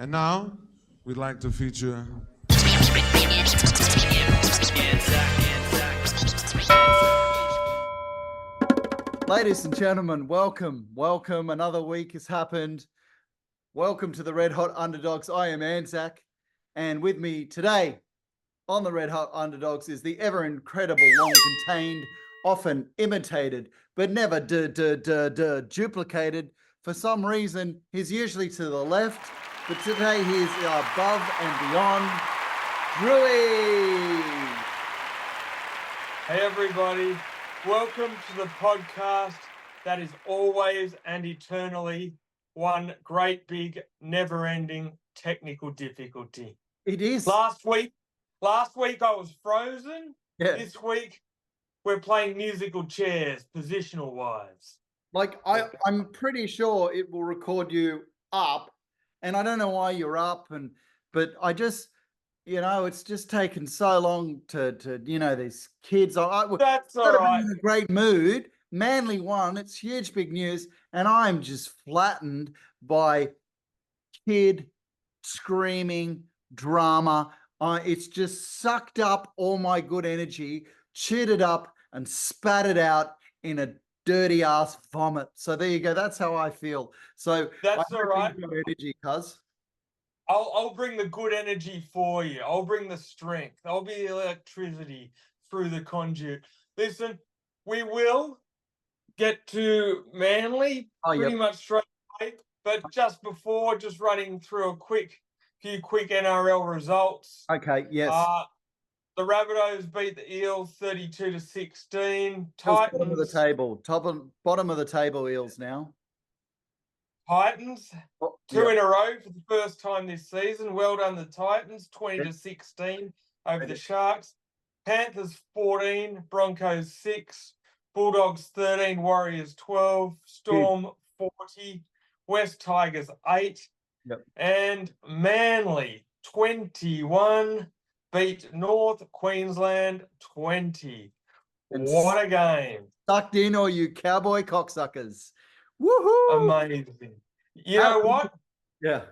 And now, we'd like to feature... Ladies and gentlemen, welcome. Another week has happened. Welcome to the Red Hot Underdogs. I am Anzac. And with me today on the Red Hot Underdogs is the ever incredible, long contained, often imitated, but never duplicated. For some reason, he's usually to the left, but today he is above and beyond. Drewy! Hey everybody, welcome to the podcast that is always and eternally one great big never-ending technical difficulty. It is. Last week I was frozen. Yeah. This week we're playing musical chairs, positional wise. Like, I'm pretty sure it will record you up, and I don't know why you're up, but I just, it's just taken so long to these kids. That's all right. I'm in a great mood. Manly won. It's huge, big news, and I'm just flattened by kid screaming drama. It's just sucked up all my good energy, chewed it up, and spat it out in a dirty ass vomit. So there you go. That's how I feel. So that's all right. Energy, cuz. I'll bring the good energy for you. I'll bring the strength. I'll be the electricity through the conduit. Listen, we will get to Manly pretty much straight away. But just before, just running through a few quick NRL results. Okay, yes. The Rabbitohs beat the Eels 32-16. Titans, bottom of the table. Bottom of the table, Eels now. Titans, two in a row for the first time this season. Well done, the Titans, 20-16 over the Sharks. Panthers 14, Broncos 6, Bulldogs 13, Warriors 12, Storm 40, West Tigers 8, and Manly 21. Beat North Queensland 20. And what a game. Sucked in, all you cowboy cocksuckers. Woohoo! Amazing. You know what? Yeah.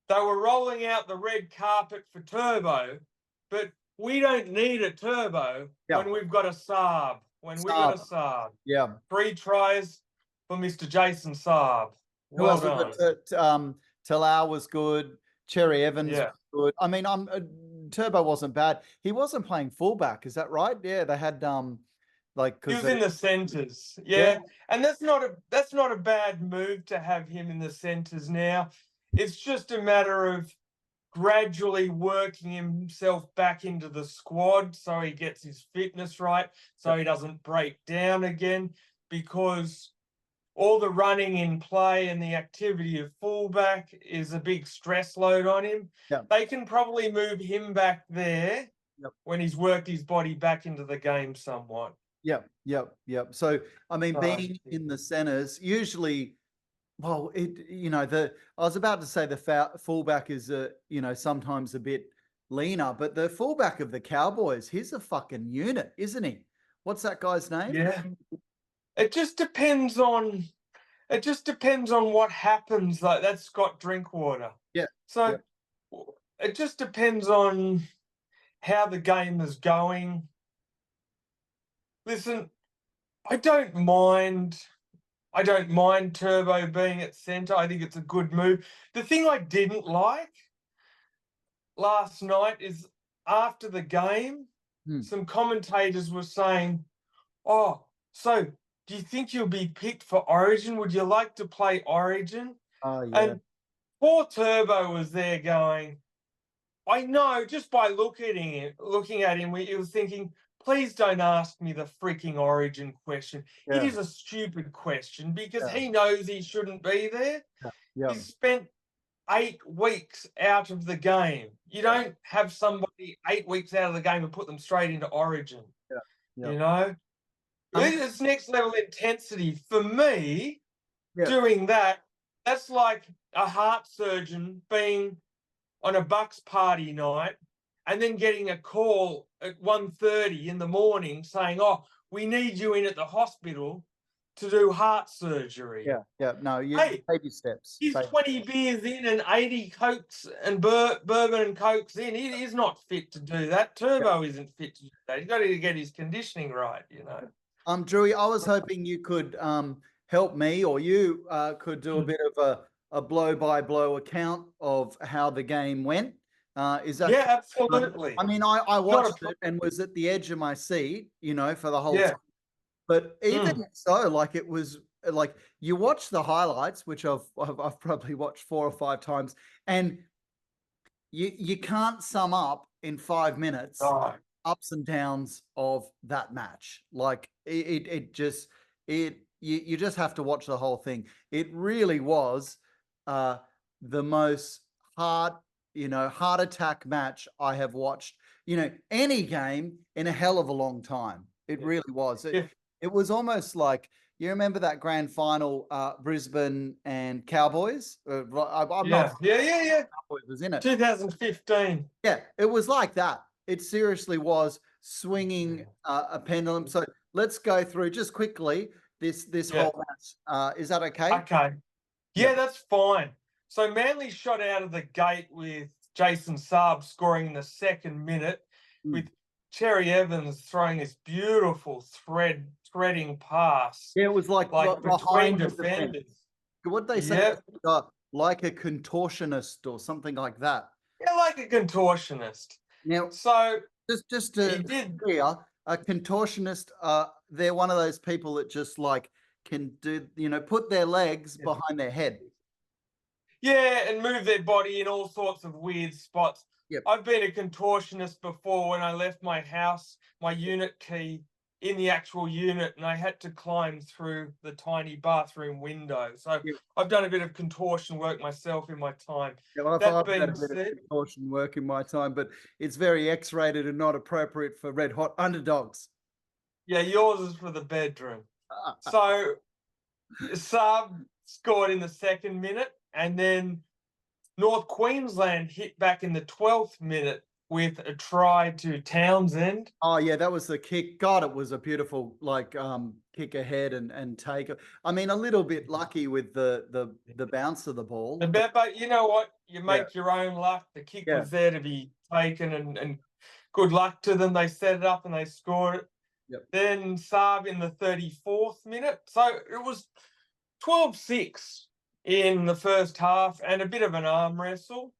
They were rolling out the red carpet for Turbo, but we don't need a Turbo when we've got a Saab. Yeah. 3 tries for Mr. Jason Saab. Well done. Talau was good. Cherry Evans was good. I mean, Turbo wasn't bad. He wasn't playing fullback, is that right? Yeah, they had he was in the centres. Yeah. And that's not a bad move to have him in the centres now. It's just a matter of gradually working himself back into the squad so he gets his fitness right, so he doesn't break down again, because all the running in play and the activity of fullback is a big stress load on him. Yeah. They can probably move him back there when he's worked his body back into the game somewhat. Yep. So, I mean, being in the centres, usually, well, I was about to say the fullback is, sometimes a bit leaner, but the fullback of the Cowboys, he's a fucking unit, isn't he? What's that guy's name? Yeah. It just depends on what happens. Like, that's Scott Drinkwater. Yeah. So it just depends on how the game is going. Listen, I don't mind Turbo being at centre. I think it's a good move. The thing I didn't like last night is after the game, some commentators were saying, "Oh, so do you think you'll be picked for Origin? Would you like to play Origin?" Oh, yeah. And poor Turbo was there going, I know, just by looking at him, he was thinking, please don't ask me the freaking Origin question. Yeah. It is a stupid question because he knows he shouldn't be there. Yeah. He's spent 8 weeks out of the game. You don't have somebody 8 weeks out of the game and put them straight into Origin. Yeah. It's next level intensity. For me, doing that's like a heart surgeon being on a Bucks party night and then getting a call at 1:30 in the morning saying, "Oh, we need you in at the hospital to do heart surgery. Yeah. No, Hey, baby steps. He's Baby 20 beers in and 80 cokes and bourbon and cokes in. He's not fit to do that. Turbo isn't fit to do that. He's got to get his conditioning right, you know. Drewy, I was hoping you could help me, or you could do a bit of a blow-by-blow account of how the game went. Is that? Yeah, absolutely. I mean, I watched it and was at the edge of my seat, you know, for the whole time. But even so, like, it was like you watch the highlights, which I've probably watched 4 or 5 times, and you can't sum up in 5 minutes ups and downs of that match. Like you just have to watch the whole thing. It really was the most heart attack match I have watched, you know, any game in a hell of a long time. It really was. It was almost like, you remember that grand final, Brisbane and Cowboys? Yeah. Cowboys was in it. 2015. Yeah, it was like that. It seriously was swinging a pendulum. So let's go through just quickly this whole match. Is that okay? Okay. Yeah, that's fine. So Manly shot out of the gate with Jason Saab scoring in the 2nd minute, with Cherry Evans throwing this beautiful threading pass. Yeah, it was like between defenders. What they say, like a contortionist or something like that. Yeah, like a contortionist. Now, so just to be clear, a contortionist, they're one of those people that just like can do, you know, put their legs behind their head. Yeah, and move their body in all sorts of weird spots. Yep. I've been a contortionist before when I left my house, my unit key in the actual unit, and I had to climb through the tiny bathroom window. So I've done a bit of contortion work myself in my time. Yeah, well, I've done a bit of contortion work in my time, but it's very X-rated and not appropriate for red hot underdogs. Yeah, yours is for the bedroom. So Saab scored in the 2nd minute, and then North Queensland hit back in the 12th minute with a try to Townsend. Oh yeah, that was the kick. God, it was a beautiful kick ahead and take. I mean, a little bit lucky with the bounce of the ball. But you know what? You make your own luck. The kick was there to be taken, and good luck to them. They set it up and they scored it. Yep. Then Saab in the 34th minute. So it was 12-6 in the first half and a bit of an arm wrestle,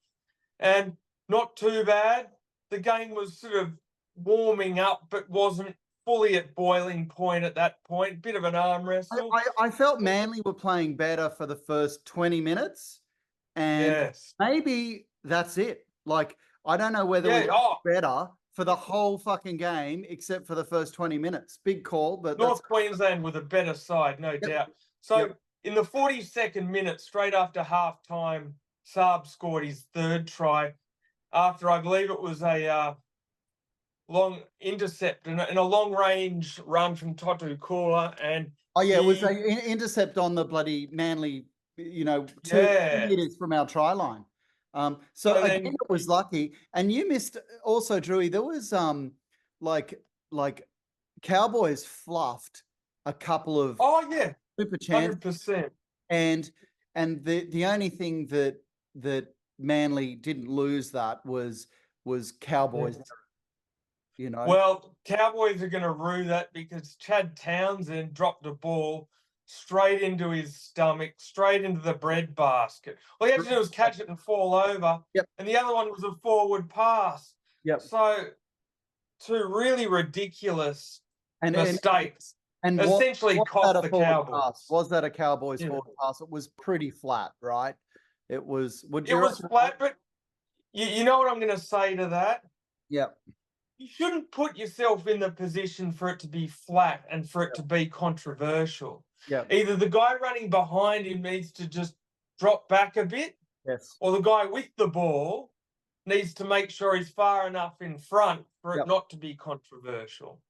and not too bad. The game was sort of warming up, but wasn't fully at boiling point at that point. Bit of an arm wrestle. I felt Manly were playing better for the first 20 minutes, and maybe that's it. Like, I don't know whether we were better for the whole fucking game except for the first 20 minutes. Big call, but North Queensland were the better side, no doubt. So in the 42nd minute, straight after half-time, Saab scored his 3rd try after, I believe it was a long intercept and a long-range run from Totu Kula. And it was an intercept on the bloody Manly, you know, 2 meters from our try line. So again, it was lucky. And you missed also, Drewy, there was like Cowboys fluffed a couple of super chances. 100%. And the only thing that Manly didn't lose that was Cowboys. You know. Well, Cowboys are going to rue that because Chad Townsend dropped a ball straight into his stomach, straight into the bread basket. All he had to do was catch it and fall over. And the other one was a forward pass. So 2 really ridiculous mistakes. And essentially cost the Cowboys. Pass? Was that a Cowboys forward pass? It was pretty flat, right? It was. It was flat, but you know what I'm going to say to that? Yep. You shouldn't put yourself in the position for it to be flat and for it to be controversial. Either the guy running behind him needs to just drop back a bit, or the guy with the ball needs to make sure he's far enough in front for it not to be controversial.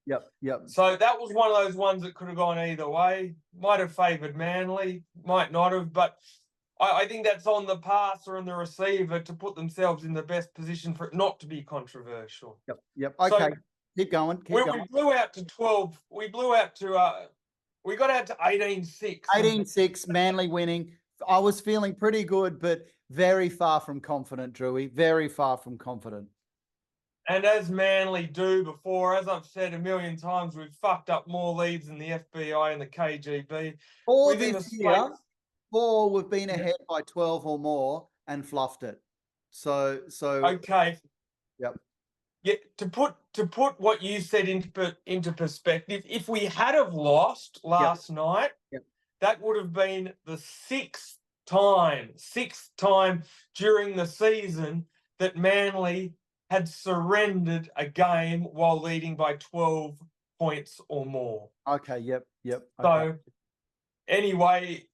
So that was one of those ones that could have gone either way. Might have favoured Manly, might not have, but I think that's on the passer and the receiver to put themselves in the best position for it not to be controversial. Okay, keep going. We blew out to 12. We blew out to We got out to 18-6. 18-6, Manly winning. I was feeling pretty good, but very far from confident, Drewy. Very far from confident. And as Manly do before, as I've said a million times, we've fucked up more leads than the FBI and the KGB. For Within this the year, space- we've been ahead by 12 or more and fluffed it. So Okay. Yep. Yeah, to put what you said into perspective, if we had have lost last night, Yep. that would have been the sixth time during the season that Manly had surrendered a game while leading by 12 points or more. Okay, yep. So Okay. anyway,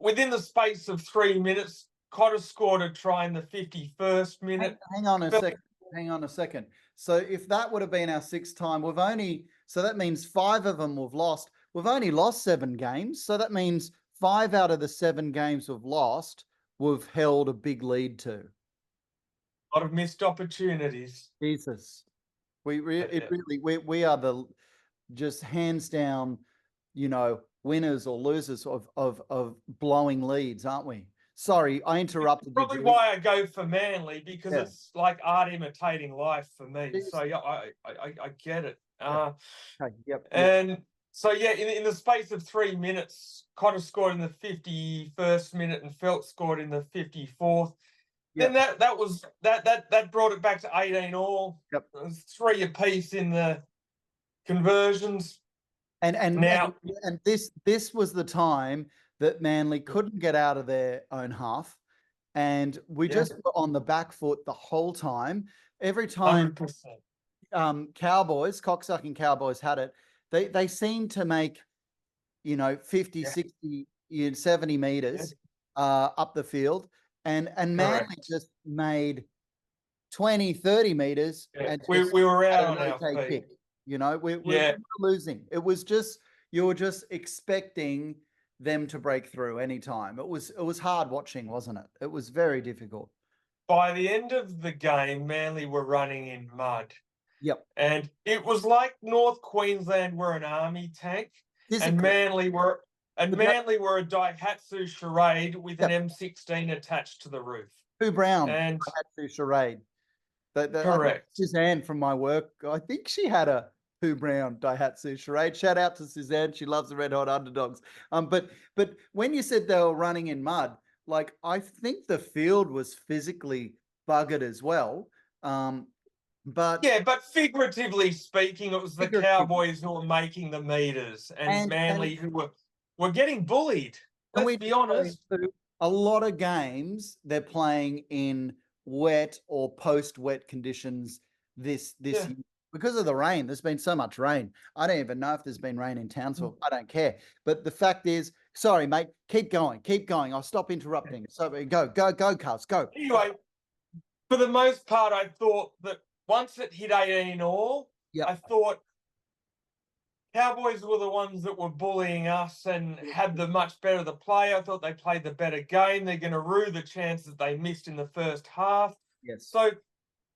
within the space of 3 minutes, Cotter scored a try in the 51st minute. Hang on a second. So if that would have been our sixth time, so that means 5 of them we've lost. We've only lost 7 games. So that means 5 out of the 7 games we've lost, we've held a big lead to. A lot of missed opportunities. Jesus. We are the just hands down, winners or losers of blowing leads, aren't we? Sorry, I interrupted. Probably why I go for Manly, because it's like art imitating life for me. So yeah, I get it. Okay, yep. And so yeah, in the space of 3 minutes, Cotter scored in the 51st minute and Felt scored in the 54th. Then that brought it back to 18 all. Yep. It was 3 apiece in the conversions. And now this was the time that Manly couldn't get out of their own half, and we just were on the back foot the whole time. Every time 100%. Cowboys, cocksucking Cowboys had it, they seemed to make 50, 60, 70 meters up the field, and Manly just made 20, 30 meters. Yeah. And We were out on our feet. Pick. We were losing. It was just, you were just expecting them to break through anytime. It was hard watching, wasn't it? It was very difficult. By the end of the game, Manly were running in mud. Yep. And it was like North Queensland were an army tank, and Manly were a Daihatsu charade with an M16 attached to the roof. Tszyu Brown and Daihatsu charade. Correct. Suzanne from my work, I think she had a Tszyu Brown Daihatsu charade. Shout out to Suzanne. She loves the Red Hot Underdogs. But when you said they were running in mud, like, I think the field was physically buggered as well. But figuratively speaking, it was the Cowboys who were making the meters, and Manly who were getting bullied. Let's be honest. A lot of games they're playing in wet or post-wet conditions this year. Because of the rain. There's been so much rain. I don't even know if there's been rain in Townsville. I don't care. But the fact is, sorry, mate, keep going. I'll stop interrupting. So go, Cuz, go. Anyway, for the most part, I thought that once it hit 18 all, I thought Cowboys were the ones that were bullying us and had the much better the play. I thought they played the better game. They're going to rue the chance that they missed in the first half. Yes. So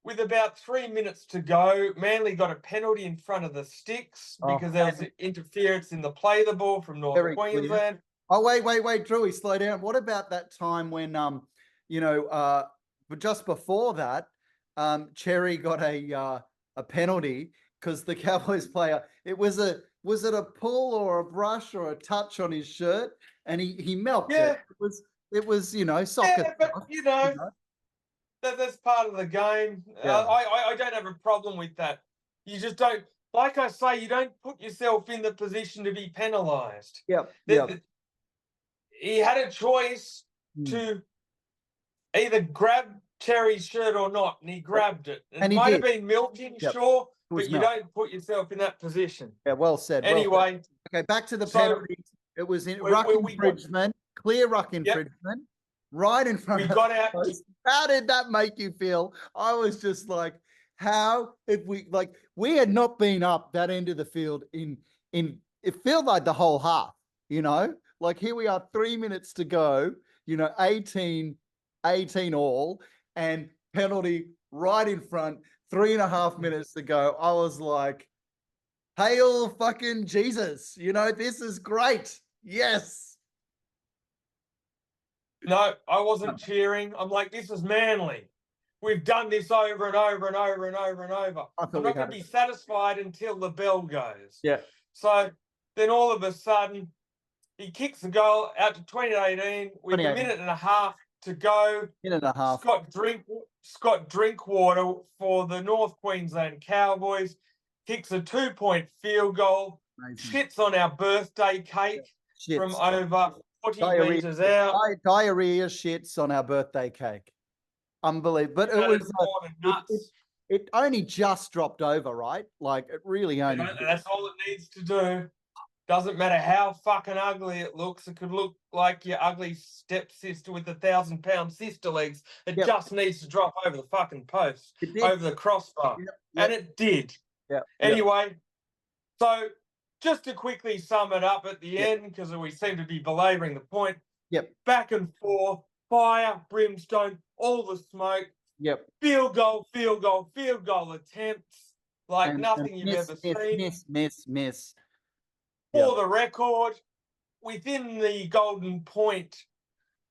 with about 3 minutes to go, Manly got a penalty in front of the sticks because there was interference in the play of the ball from North Queensland. Oh, wait, Drewy, slow down. What about that time when, but just before that, Cherry got a penalty because the Cowboys player, was it a pull or a brush or a touch on his shirt, and he melted it. It was soccer. Yeah, but that's part of the game. I don't have a problem with that. You just don't, like I say, you don't put yourself in the position to be penalised. He had a choice to either grab Cherry's shirt or not, and he grabbed it. It might have been milking, sure, but you don't put yourself in that position. Yeah, well said. Anyway. Okay, back to the penalty. It was in ruck infringement, clear ruck infringement, right in front of us. How did that make you feel? I was just like, how if we had not been up that end of the field in it felt like the whole half, like here we are 3 minutes to go, 18 all, and penalty right in front, 3.5 minutes to go. I was like, Hail fucking Jesus. You know, this is great. Yes. No, I wasn't cheering. I'm like, this is Manly. We've done this over and over and over and over and over. I thought I'm we not going had to it. be satisfied until the bell goes. Yeah. So then all of a sudden, he kicks the goal out to 2018 with a 2018. minute and a half to go. Minute and a half. Scott Drinkwater for the North Queensland Cowboys kicks a 2-point field goal, Amazing. shits on our birthday cake from Shits. over 40 Diarrhea. metres out. Diarrhea shits on our birthday cake. Unbelievable. But That it is was more than nuts. it only just dropped over, right? Like it really only. That's all it needs to do. Doesn't matter how fucking ugly it looks. It could look like your ugly stepsister with 1,000-pound sister legs. It Yep. just needs to drop over the fucking post, It did. over the crossbar. Yep. And it did. Yeah. Anyway, so just to quickly sum it up at the end, because we seem to be belaboring the point. Yep. Back and forth, fire, brimstone, all the smoke. Yep. Field goal attempts like nothing you've ever seen. Miss. For the record, within the Golden Point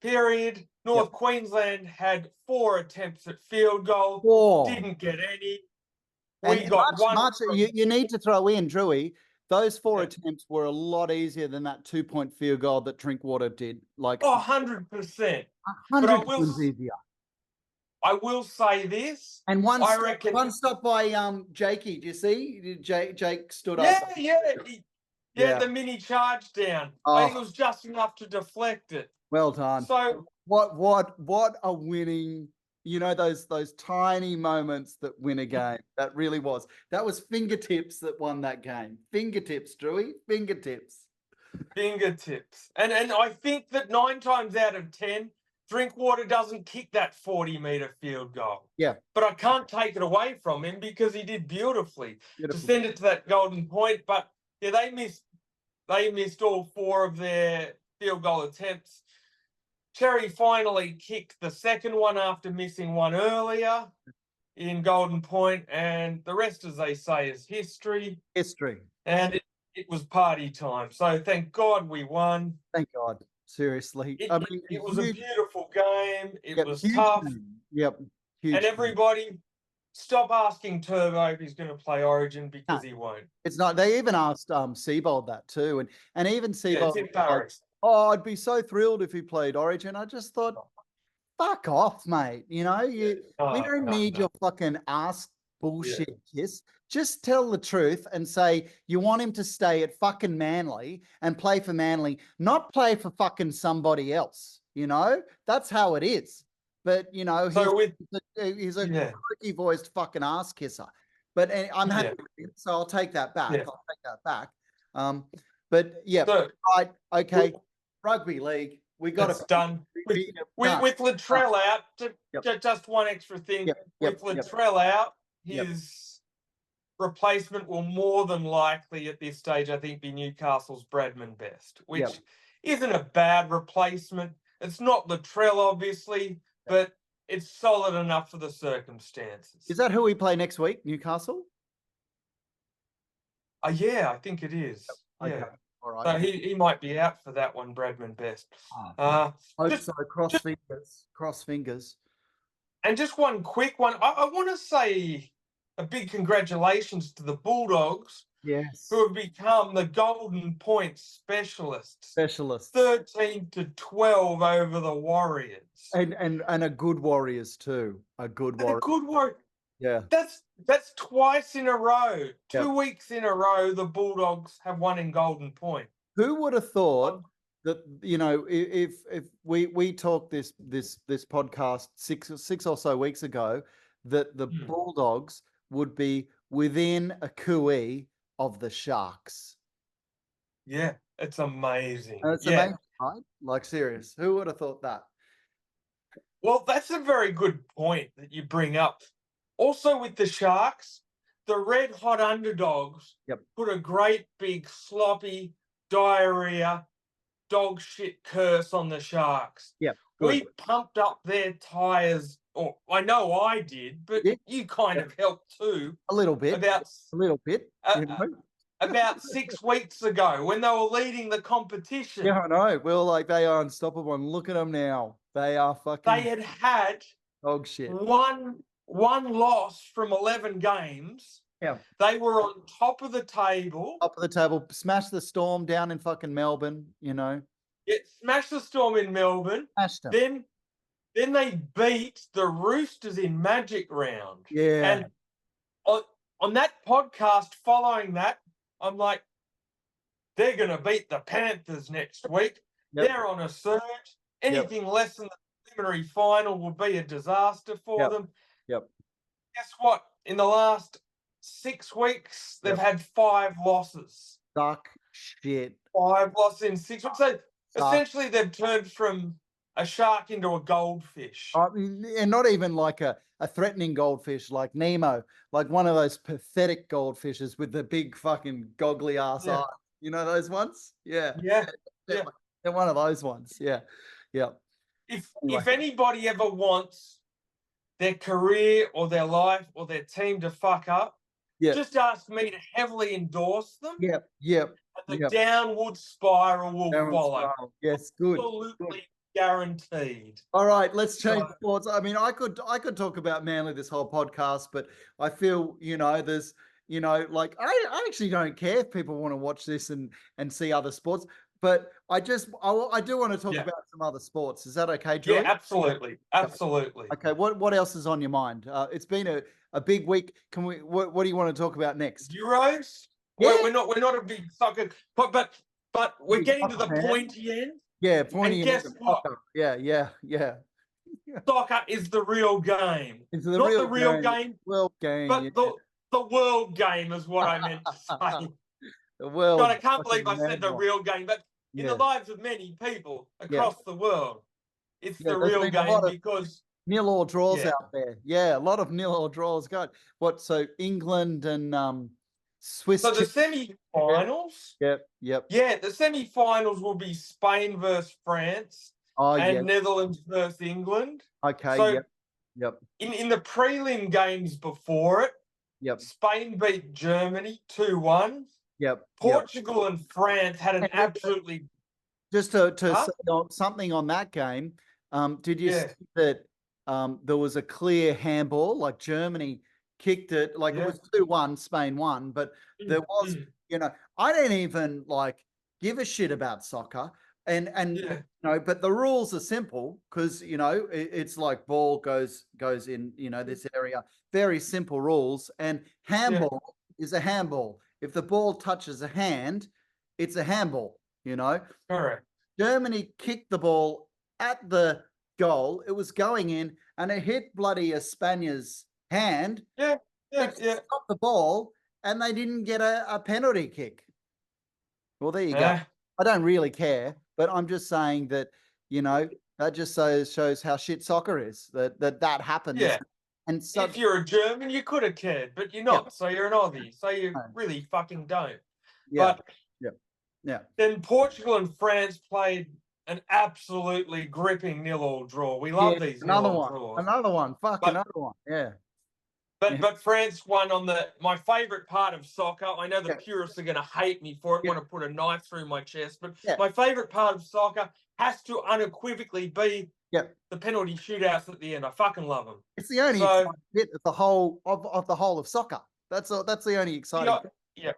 period, North Queensland had 4 attempts at field goal. 4. Didn't get any. And We got one. you need to throw in, Drewy, those 4 attempts were a lot easier than that 2-point field goal that Drinkwater did. Like 100%. 100% easier. I will say this. And one I stop, reckon one stop by Jakey. Do you see? Jake stood up. Yeah, the mini charge down. I think it was just enough to deflect it. Well done. So what a winning, you know, those tiny moments that win a game. That really was. That was fingertips that won that game. Fingertips, Drewy. Fingertips. And I think that 9 times out of 10, Drinkwater doesn't kick that 40-metre field goal. Yeah. But I can't take it away from him because he did beautifully to send it to that Golden Point. But yeah, they missed all 4 of their field goal attempts. Cherry finally kicked the second one after missing one earlier in Golden Point, and the rest, as they say, is history. And it was party time. So thank God we won. Thank God. Seriously. It was a beautiful game. It was tough. Yep. Huge and everybody, stop asking Turbo if he's going to play Origin because he won't. It's not. They even asked Seabold that too, and even Seabold. It's embarrassing. I'd be so thrilled if he played Origin. I just thought, fuck off, mate. You know, we don't need your fucking ass bullshit kiss. Just tell the truth and say you want him to stay at fucking Manly and play for Manly, not play for fucking somebody else. You know, that's how it is. But you know, he's a quirky voiced fucking ass kisser. But I'm happy with it, so I'll take that back. I'll take that back. But yeah, right, okay. Rugby league, we got it done. With Latrell out, just one extra thing. With Latrell out, his replacement will more than likely at this stage, I think, be Newcastle's Bradman Best, which isn't a bad replacement. It's not Latrell, obviously, but it's solid enough for the circumstances. Is that who we play next week, Newcastle? Yeah, I think it is. Okay. Yeah. All right. So he might be out for that one, Bradman Best. Hope so. Cross fingers. And just one quick one. I want to say a big congratulations to the Bulldogs. Yes. Who have become the Golden Point specialists. 13-12 over the Warriors. And a good Warriors too. A good Warrior. Yeah. That's twice in a row. 2 weeks in a row, the Bulldogs have won in Golden Point. Who would have thought that, you know, if we talked this podcast six or so weeks ago, that the Bulldogs would be within a cooee of the Sharks. Yeah, it's amazing. It's amazing, right? Like, serious. Who would have thought that? Well, that's a very good point that you bring up. Also with the Sharks, the red hot underdogs put a great big sloppy diarrhea dog shit curse on the Sharks. Yeah, we pumped up their tires. Or I know I did, but you kind of helped too. A little bit. You know? about 6 weeks ago when they were leading the competition. Yeah, I know. We were like, they are unstoppable. And look at them now. They are fucking They had dog shit. one loss from 11 games. Yeah. They were on top of the table. Up at the table, smash the Storm down in fucking Melbourne, you know. Yeah, smashed the Storm in Melbourne. Smashed them. Then they beat the Roosters in Magic Round. Yeah. And on that podcast following that, I'm like, they're going to beat the Panthers next week. Yep. They're on a surge. Anything less than the preliminary final will be a disaster for them. Yep. Guess what? In the last 6 weeks, they've had 5 losses. Suck shit. 5 losses in 6 weeks. So essentially, they've turned from a shark into a goldfish. And not even like a threatening goldfish like Nemo, like one of those pathetic goldfishes with the big fucking goggly ass eyes. You know those ones? Yeah. They're one of those ones. Yeah. If anybody ever wants their career or their life or their team to fuck up, just ask me to heavily endorse them. Yep. And the downward spiral will follow. Yes, good. Absolutely guaranteed. All right, let's change sports. I mean, I could talk about Manly this whole podcast, but I feel, there's, like I actually don't care if people want to watch this and see other sports, but I do want to talk about some other sports. Is that okay, Drew? Yeah, absolutely. Okay, what else is on your mind? It's been a big week. Can we? What do you want to talk about next? Euros. Yeah. We're not a big soccer, but we're getting to the pointy end. Yeah, pointy end. And guess what? Yeah. Soccer is the real game. It's not the real game. World game. But the world game is what I meant to say. The world. God, I can't believe I said the real game, but in the lives of many people across the world, it's the real game because nil or draws out there. Yeah, a lot of nil or draws. God, so England and Swiss. So the semi-finals. Yep. Yeah, the semi-finals will be Spain versus France and Netherlands versus England. Okay. So Yep. In the prelim games before it, Spain beat Germany 2-1. Yep. Portugal and France had an absolutely. Just to say something on that game, did you see that there was a clear handball? Like Germany kicked it, like it was 2-1, Spain won, but there was, I don't even give a shit about soccer, and but the rules are simple because it's like ball goes in this area, very simple rules, and handball is a handball. If the ball touches a hand, it's a handball. Correct. Germany kicked the ball at the goal. It was going in, and it hit bloody Espana's hand. It stopped the ball, and they didn't get a penalty kick. Well, there you go. I don't really care, but I'm just saying that that just shows how shit soccer is. That happens. Yeah. And if you're a German, you could have cared, but you're not. So you're an Aussie. So you really fucking don't. Yeah. But then Portugal and France played an absolutely gripping 0-0 draw. We love these another 0-0 draws. Another one. Another one. Yeah. But France won on my favourite part of soccer. I know the purists are going to hate me for it, want to put a knife through my chest, but my favourite part of soccer has to unequivocally be the penalty shootouts at the end. I fucking love them. It's the only exciting bit of the whole of soccer. That's the only exciting bit. Yeah.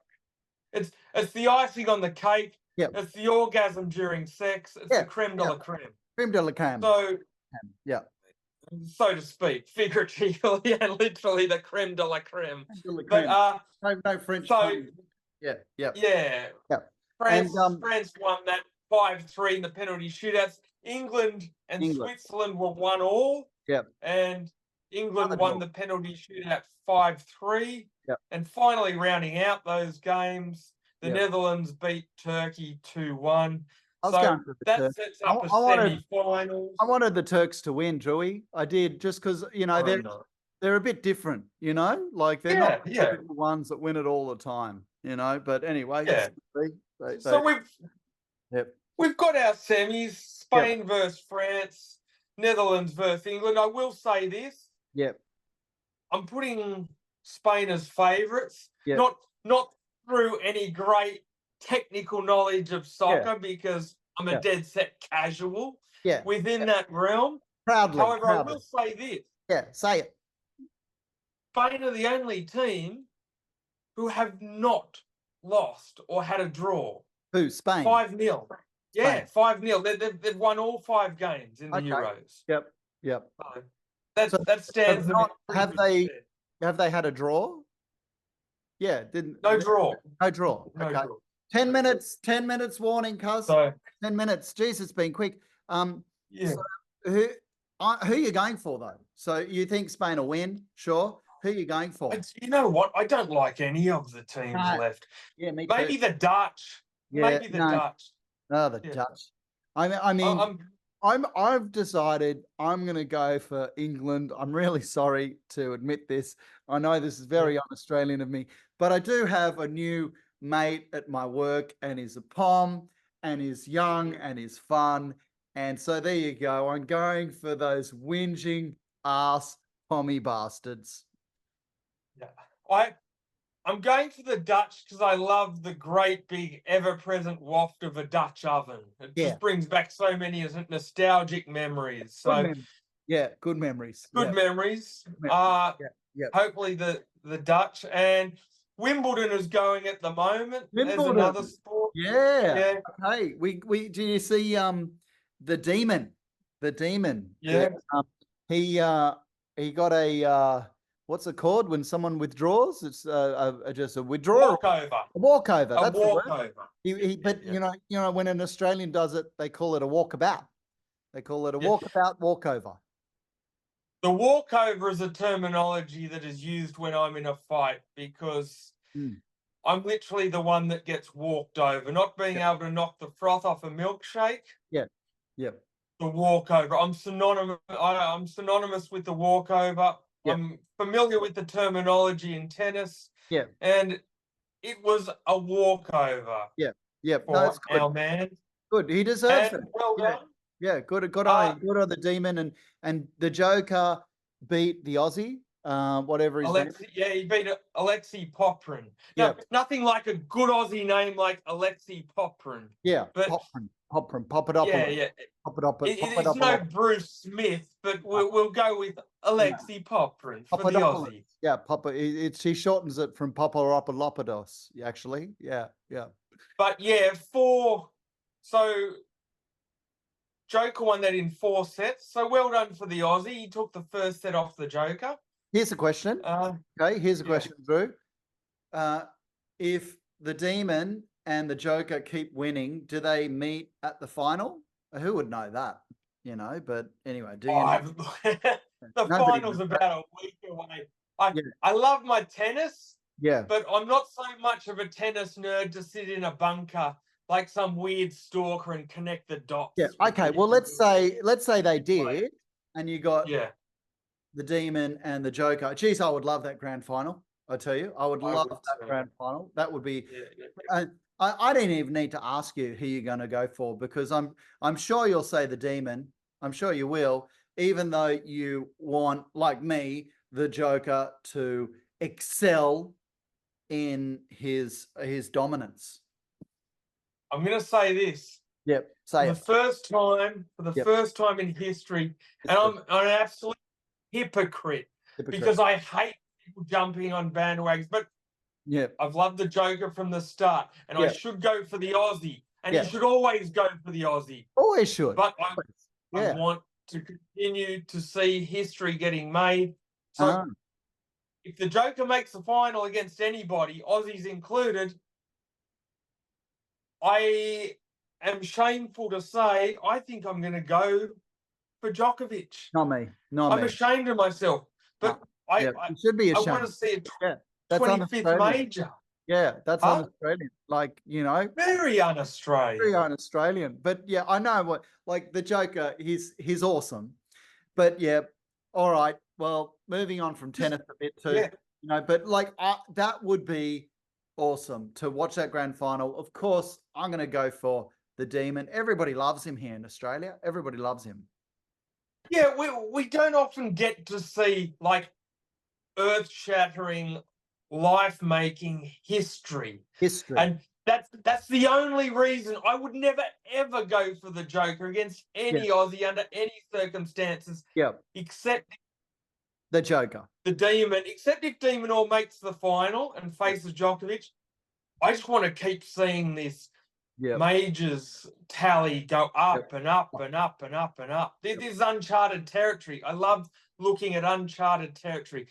It's the icing on the cake. It's the orgasm during sex. It's the creme de la creme. Creme de la creme. So to speak, figuratively and literally the creme de la creme. But no French. So yeah. France won that 5-3 in the penalty shootouts. England and Switzerland were 1-1. And England won the penalty shootout 5-3. And finally, rounding out those games, the Netherlands beat Turkey 2-1. So that sets up a semi-finals. I wanted the Turks to win, Joey. I did, just because they're a bit different. Like they're not the typical ones that win it all the time. But anyway, so we've got our semis: Spain versus France, Netherlands versus England. I will say this. I'm putting Spain as favourites. Not through any great technical knowledge of soccer because I'm a dead set casual within that realm. Proudly. However, I will say this. Yeah, say it. Spain are the only team who have not lost or had a draw. Who? Spain? 5-0. Yeah, 5-0. They've won all 5 games in the Euros. Yep. So that stands them. Have they had a draw? Yeah, no draw. No draw. No Okay. draw. 10 minutes warning, cuz. So 10 minutes. Jeez, it's been quick. yeah. So who are you going for though? So you think Spain will win? Sure. Who are you going for? You know what? I don't like any of the teams left. Yeah, me Maybe too. the Dutch. Yeah, Maybe the Dutch. Oh, the Dutch. I mean, I've decided I'm going to go for England. I'm really sorry to admit this. I know this is very un-Australian of me, but I do have a new mate at my work, and he's a pom, and he's young, and he's fun. And so there you go. I'm going for those whinging ass pommy bastards. Yeah. I'm going for the Dutch because I love the great big ever-present waft of a Dutch oven. It just brings back so many nostalgic memories. So good memories. Good memories. Hopefully the Dutch, and Wimbledon is going at the moment. There's another sport. Yeah. Okay. We do you see the demon? The demon. Yeah. He got a what's it called when someone withdraws? It's just a withdrawal. Walkover. A walkover. A That's walkover. But you know, when an Australian does it, they call it a walkabout. They call it a walkabout, walkover. The walkover is a terminology that is used when I'm in a fight because I'm literally the one that gets walked over, not being able to knock the froth off a milkshake. Yeah. The walkover. I'm synonymous with the walkover. I'm familiar with the terminology in tennis. Yeah. And it was a walkover. Yeah. For our man. Good. He deserves it. Well done. Yeah, good on the demon, and the Joker beat the Aussie, whatever his name. Yeah, he beat Alexei Poprin. No, nothing like a good Aussie name like Alexei Poprin. Yeah, but Poprin, pop it up. Yeah. It's no Bruce Smith, but we'll go with Alexei Poprin for the Aussie. Yeah, he shortens it from Paparopoulos, actually. Yeah. But so Joker won that in 4 sets. So well done for the Aussie. He took the first set off the Joker. Here's a question. Here's a question, Drew. If the demon and the Joker keep winning, do they meet at the final? Who would know that? But anyway, do you know? The final's about a week away. I love my tennis. Yeah. But I'm not so much of a tennis nerd to sit in a bunker like some weird stalker and connect the dots. Yeah. Okay. Well, let's say they did, and you got the demon and the Joker. Geez, I would love that grand final. I tell you, I would love that grand final. That would be. I didn't even need to ask you who you're going to go for, because I'm sure you'll say the demon. I'm sure you will, even though you want, like me, the Joker to excel in his dominance. I'm going to say this. Yep. Say it. For the first time in history, and I'm an absolute hypocrite because I hate people jumping on bandwagons, but I've loved the Joker from the start, and I should go for the Aussie, and you should always go for the Aussie. Always should. But I want to continue to see history getting made. So if the Joker makes the final against anybody, Aussies included, I am shameful to say I think I'm going to go for Djokovic. Not me. I'm ashamed of myself, but you should be ashamed. I want to see a 25th major. Yeah, that's un-Australian. Very un-Australian. Very un-Australian. But yeah, I know what. Like the Joker, he's awesome. But yeah, all right. Well, moving on from tennis a bit too. But that would be awesome to watch that grand final. Of course, I'm going to go for the demon. Everybody loves him here in Australia. Everybody loves him. Yeah, we don't often get to see earth-shattering life-making history. History. And that's the only reason I would never, ever go for the Joker against any Aussie under any circumstances. Yep. Except The Joker. the Demon, except if Demon All makes the final and faces Djokovic. I just want to keep seeing this majors tally go up and up and up and up and up. This is uncharted territory. I love looking at uncharted territory.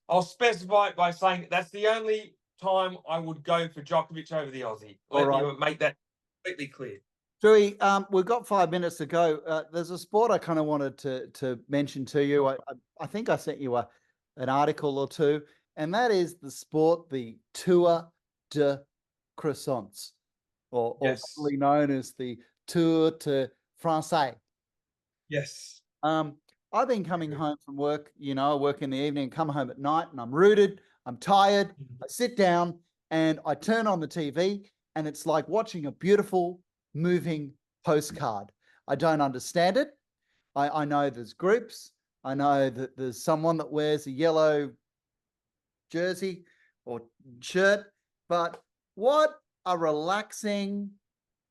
I'll specify it by saying that's the only time I would go for Djokovic over the Aussie. Let me make that completely clear. Tszyu, we've got 5 minutes to go. There's a sport I kind of wanted to mention to you. I think I sent you an article or two, and that is the sport, the Tour de Croissant, or commonly known as the Tour de Croissant. Yes. I've been coming home from work, I work in the evening, come home at night, and I'm rooted, I'm tired, I sit down and I turn on the TV, and it's like watching a beautiful moving postcard. I don't understand it. I know there's groups. I know that there's someone that wears a yellow jersey or shirt, but what a relaxing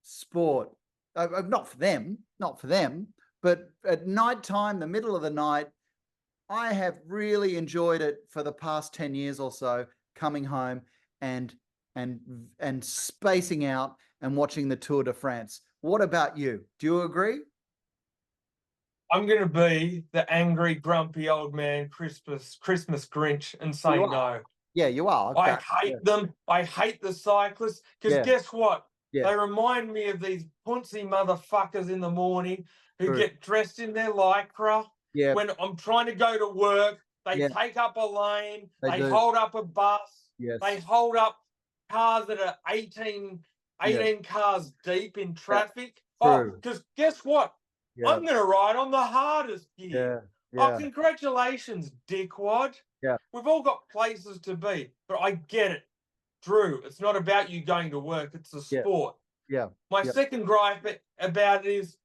sport. Not for them, but at nighttime, the middle of the night, I have really enjoyed it for the past 10 years or so, coming home and spacing out and watching the Tour de France. What about you? Do you agree? I'm going to be the angry, grumpy old man Christmas Grinch and say no. Yeah, you are. I hate them. I hate the cyclists because guess what? Yeah. They remind me of these punsy motherfuckers in the morning who get dressed in their lycra. Yeah. When I'm trying to go to work, they take up a lane. They hold up a bus. Yes. They hold up cars that are 18 cars deep in traffic. Because guess what? I'm going to ride on the hardest gear. Oh, congratulations, dickwad. Yeah. We've all got places to be, but I get it. Drew, it's not about you going to work. It's a sport. Yeah. My second gripe about it is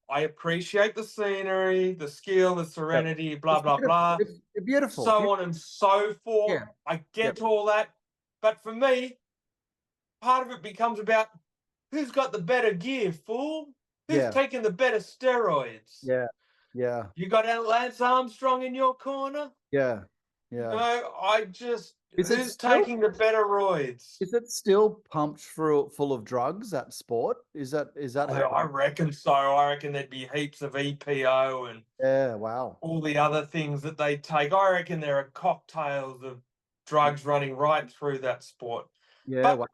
I appreciate the scenery, the skill, the serenity, blah, blah, blah. It's beautiful. So on and so forth. Yeah. I get all that. But for me, part of it becomes about who's got the better gear, fool? Who's taking the better steroids? Yeah. Yeah. You got Lance Armstrong in your corner? Yeah. Yeah. No, who's still taking the better roids? Is it still pumped full of drugs, that sport? Is that I reckon so. I reckon there'd be heaps of EPO and all the other things that they take. I reckon there are cocktails of drugs running right through that sport. Yeah, but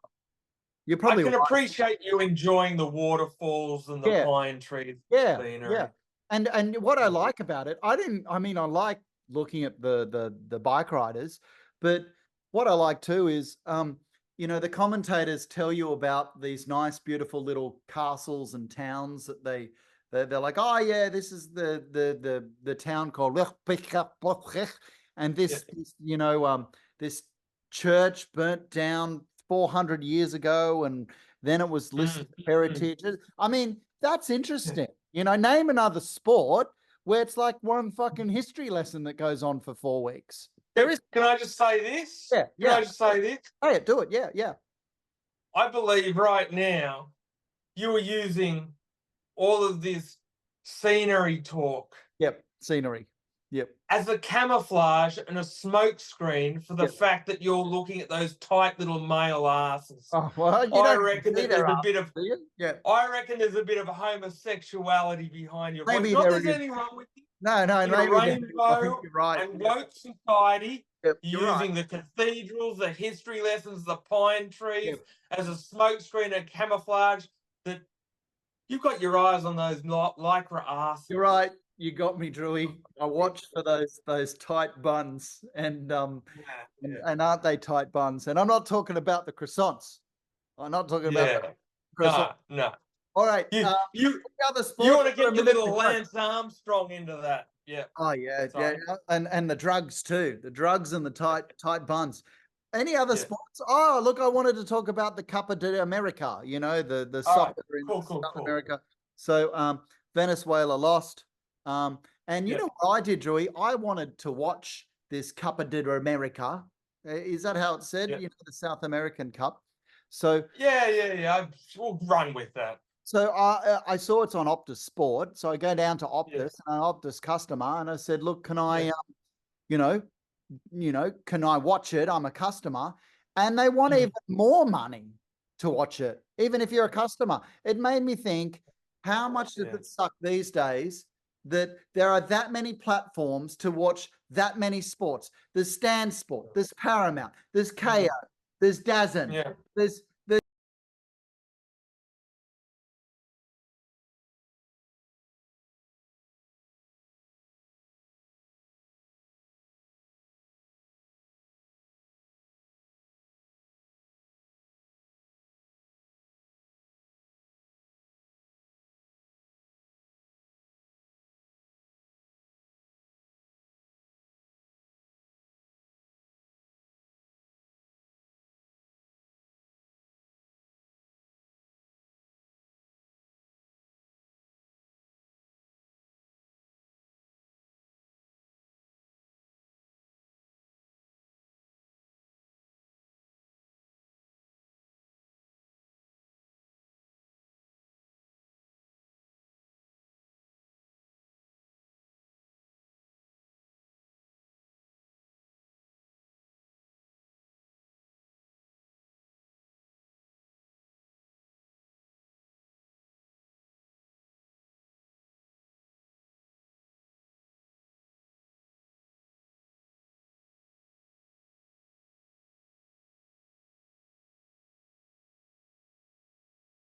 you're probably I can appreciate you enjoying the waterfalls and the pine trees. Yeah. And what I like about it, I like looking at the bike riders, but what I like too is, the commentators tell you about these nice, beautiful little castles and towns that they're like, oh yeah, this is the town called, and this this church burnt down 400 years ago, and then it was listed heritage. I mean, that's interesting. Name another sport where it's like one fucking history lesson that goes on for 4 weeks. There is. Can I just say this? Yeah. Can I just say this? Hey, do it. Yeah. I believe right now you are using all of this scenery talk. Yep. Scenery. Yep. As a camouflage and a smoke screen for the fact that you're looking at those tight little male asses. Oh, well, I reckon that there's a bit of yeah. I reckon there's a bit of homosexuality behind your voice. Maybe not there's anything wrong with you. No, maybe rainbow right. and woke society, using the cathedrals, the history lessons, the pine trees as a smokescreen and camouflage. That you've got your eyes on those lycra asses. You're right. You got me, Drewy. I watched for those tight buns, and aren't they tight buns? And I'm not talking about the croissants. I'm not talking about the croissants. No. All right. You other sports want to get your little Lance Armstrong into that. Yeah. Oh, yeah. And the drugs too. The drugs and the tight buns. Any other sports? Oh, look, I wanted to talk about the Copa de America, the soccer in South America. So Venezuela lost. And you know what I did, Drewy? I wanted to watch this Copa de America Is that how it's said? Yeah. You know, the South American Cup. So Yeah. We'll run with that. So I saw it's on Optus Sport. So I go down to Optus, Yes. and an Optus customer, and I said, "Look, can I, Yeah. can I watch it? I'm a customer." And they want Mhm. even more money to watch it, even if you're a customer. It made me think, how much does Yeah. it suck these days that there are that many platforms to watch that many sports? There's Stan Sport, there's Paramount, there's KO, there's DAZN, Yeah. there's